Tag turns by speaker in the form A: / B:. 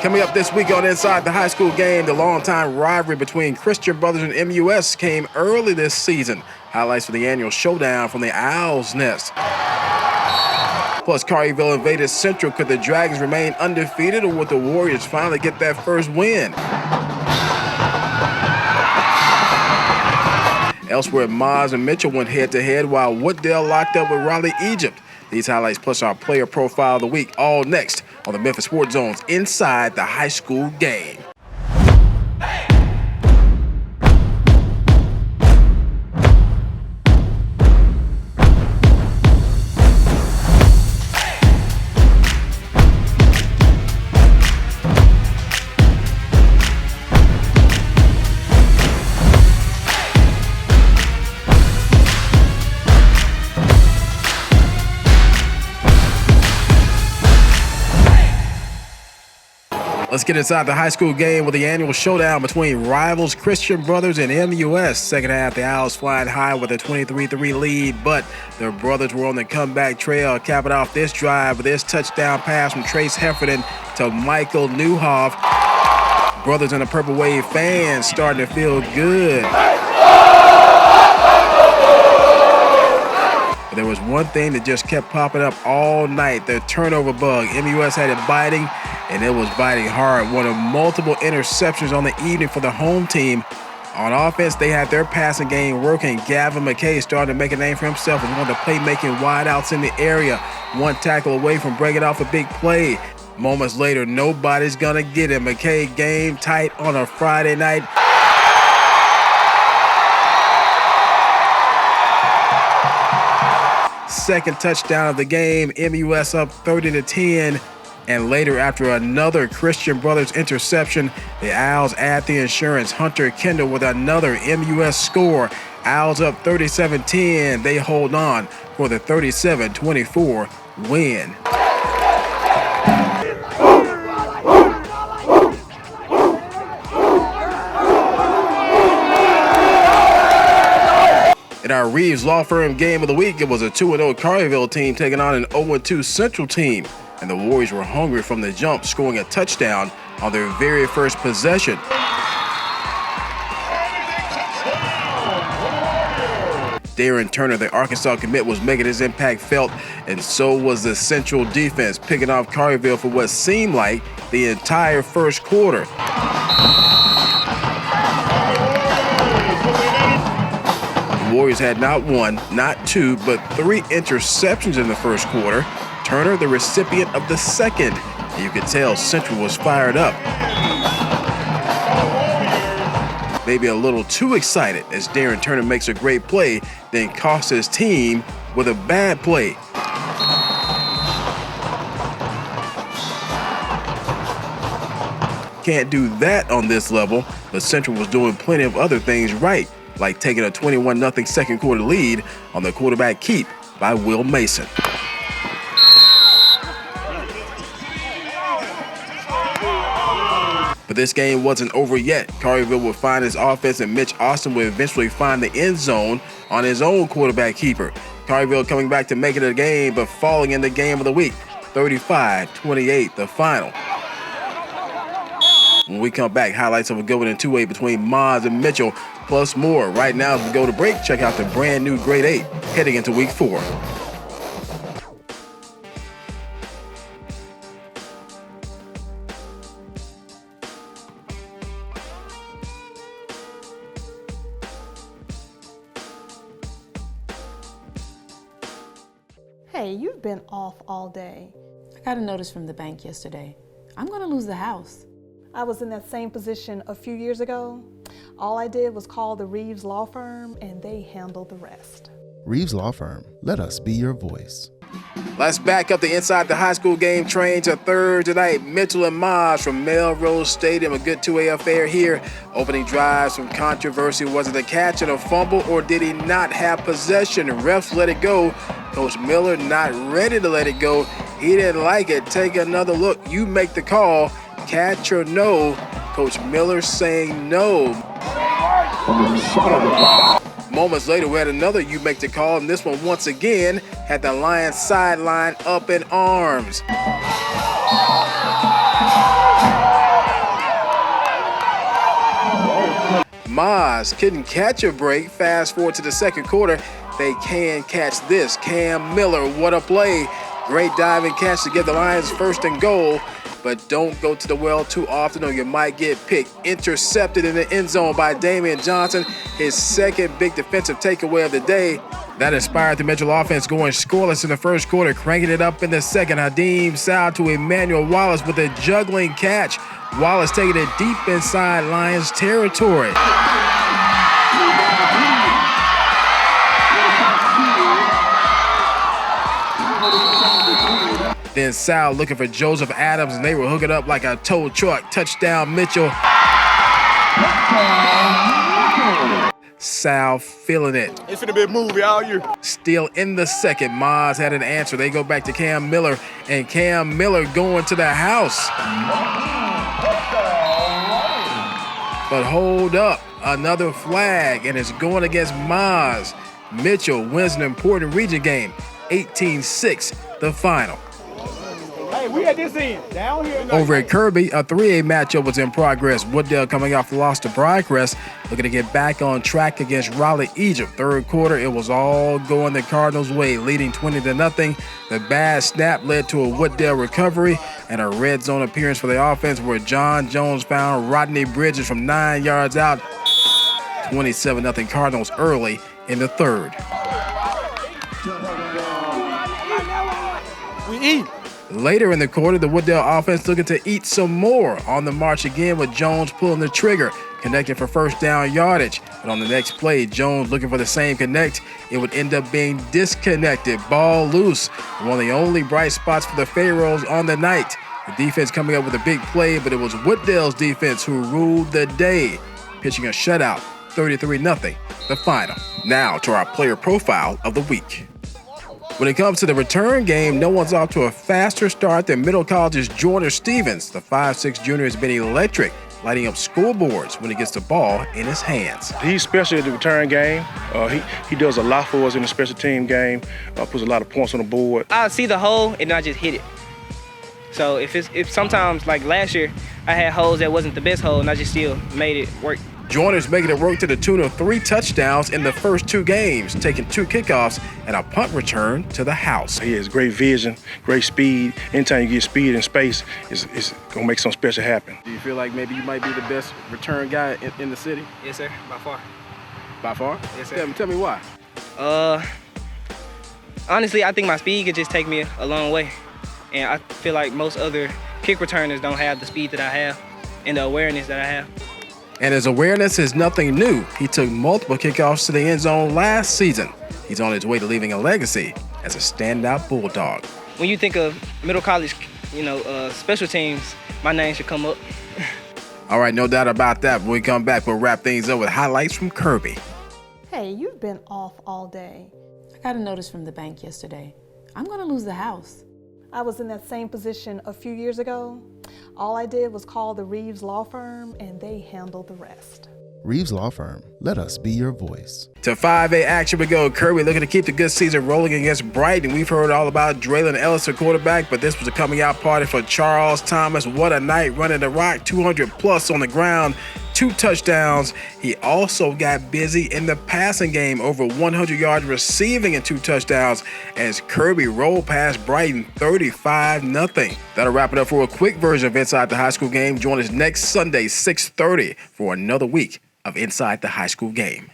A: Coming up this week on Inside the High School Game, the longtime rivalry between Christian Brothers and MUS came early this season. Highlights for the annual showdown from the Owl's Nest. Plus, Collierville invaded Central. Could the Dragons remain undefeated, or would the Warriors finally get that first win? Elsewhere, MAHS and Mitchell went head-to-head while Wooddale locked up with Raleigh Egypt. These highlights plus our player profile of the week, all next on the Memphis Sports Zone's Inside the High School Game. Let's get inside the high school game with the annual showdown between rivals Christian Brothers and MUS. Second half, the Owls flying high with a 23-3 lead, but their brothers were on the comeback trail, capping off this drive with this touchdown pass from Trace Heffernan to Michael Newhoff. Brothers and the Purple Wave fans starting to feel good. But there was one thing that just kept popping up all night, the turnover bug. MUS had it biting, and it was biting hard. One of multiple interceptions on the evening for the home team. On offense, they had their passing game working. Gavin McKay started to make a name for himself as one of the playmaking wideouts in the area. One tackle away from breaking off a big play. Moments later, nobody's gonna get him. McKay game tight on a Friday night. Second touchdown of the game, MUS up 30-10. And later, after another Christian Brothers interception, the Owls add the insurance. Hunter Kendall with another MUS score. Owls up 37-10. They hold on for the 37-24 win. In our Reeves Law Firm game of the week, it was a 2-0 Collierville team taking on an 0-2 Central team. And the Warriors were hungry from the jump, scoring a touchdown on their very first possession. Darren Turner, the Arkansas commit, was making his impact felt, and so was the Central defense, picking off Collierville for what seemed like the entire first quarter. The Warriors had not one, not two, but three interceptions in the first quarter. Turner, the recipient of the second. You could tell Central was fired up. Maybe a little too excited as Darren Turner makes a great play, then costs his team with a bad play. Can't do that on this level, but Central was doing plenty of other things right, like taking a 21-0 second quarter lead on the quarterback keep by Will Mason. But this game wasn't over yet. Collierville would find his offense, and Mitch Austin would eventually find the end zone on his own quarterback keeper. Collierville coming back to make it a game, but falling in the game of the week. 35-28, the final. When we come back, highlights of a good one in 2A between MAHS and Mitchell, plus more. Right now, as we go to break, check out the brand new Grade 8 heading into Week 4.
B: Hey, you've been off all day.
C: I got a notice from the bank yesterday. I'm gonna lose the house.
B: I was in that same position a few years ago. All I did was call the Reeves Law Firm and they handled the rest.
D: Reeves Law Firm, let us be your voice.
A: Let's back up the Inside the High School Game train to Thursday night. Mitchell and MAHS from Melrose Stadium. A good 2A affair here. Opening drive, some controversy. Was it a catch and a fumble, or did he not have possession? Refs let it go. Coach Miller not ready to let it go. He didn't like it. Take another look. You make the call. Catch or no? Coach Miller saying no. Moments later, we had another you make the call, and this one once again had the Lions sideline up in arms. MAHS couldn't catch a break. Fast forward to the second quarter, they can catch this. Cam Miller, what a play. Great diving catch to give the Lions first and goal, but don't go to the well too often or you might get picked. Intercepted in the end zone by Damian Johnson, his second big defensive takeaway of the day. That inspired the Mitchell offense going scoreless in the first quarter, cranking it up in the second. Hadeem Sal to Emmanuel Wallace with a juggling catch. Wallace taking it deep inside Lions territory. Then Sal looking for Joseph Adams, and they were hooking up like a tow truck. Touchdown, Mitchell. Sal feeling it.
E: It's finna be a movie all year.
A: Still in the second, MAHS had an answer. They go back to Cam Miller, and Cam Miller going to the house. But hold up, another flag, and it's going against MAHS. Mitchell wins an important region game, 18-6, the final.
E: Hey, we at this end, down here.
A: Over at Kirby, a 3A matchup was in progress. Wooddale coming off the loss to Brighton, looking to get back on track against Raleigh Egypt. Third quarter, it was all going the Cardinals' way, leading 20-0. The bad snap led to a Wooddale recovery and a red zone appearance for the offense where John Jones found Rodney Bridges from 9 yards out. 27-0 Cardinals early in the third.
E: We eat.
A: Later in the quarter, the Wooddale offense looking to eat some more. On the march again with Jones pulling the trigger, connecting for first down yardage. But on the next play, Jones looking for the same connect. It would end up being disconnected. Ball loose. One of the only bright spots for the Pharaohs on the night. The defense coming up with a big play, but it was Wooddale's defense who ruled the day, pitching a shutout, 33-0, the final. Now to our player profile of the week. When it comes to the return game, no one's off to a faster start than Middle College's Joyner Stephens. The 5'6" junior has been electric, lighting up scoreboards when he gets the ball in his hands.
F: He's special at the return game. He does a lot for us in the special team game, puts a lot of points on the board.
G: I see the hole and I just hit it. So if sometimes, like last year, I had holes that wasn't the best hole and I just still made it work.
A: Joyner's making it work to the tune of 3 touchdowns in the first 2 games, taking 2 kickoffs and a punt return to the house.
F: He has great vision, great speed. Anytime you get speed and space, it's going to make something special happen.
A: Do you feel like maybe you might be the best return guy in the city?
G: Yes, sir, by far.
A: By far?
G: Yes, sir.
A: Tell me why.
G: Honestly, I think my speed could just take me a long way. And I feel like most other kick returners don't have the speed that I have and the awareness that I have.
A: And his awareness is nothing new. He took multiple kickoffs to the end zone last season. He's on his way to leaving a legacy as a standout Bulldog.
G: When you think of Middle College, special teams, my name should come up.
A: All right, no doubt about that. When we come back, we'll wrap things up with highlights from Kirby.
B: Hey, you've been off all day.
C: I got a notice from the bank yesterday. I'm going to lose the house.
B: I was in that same position a few years ago. All I did was call the Reeves Law Firm and they handled the rest.
D: Reeves Law Firm, let us be your voice.
A: To 5A action we go. Kirby looking to keep the good season rolling against Brighton. We've heard all about Draylon Ellis, the quarterback, but this was a coming out party for Charles Thomas. What a night running the rock, 200 plus on the ground, 2 touchdowns. He also got busy in the passing game, over 100 yards receiving and 2 touchdowns as Kirby rolled past Brighton 35-0. That'll wrap it up for a quick version of Inside the High School Game. Join us next Sunday, 6:30 for another week of Inside the High School Game.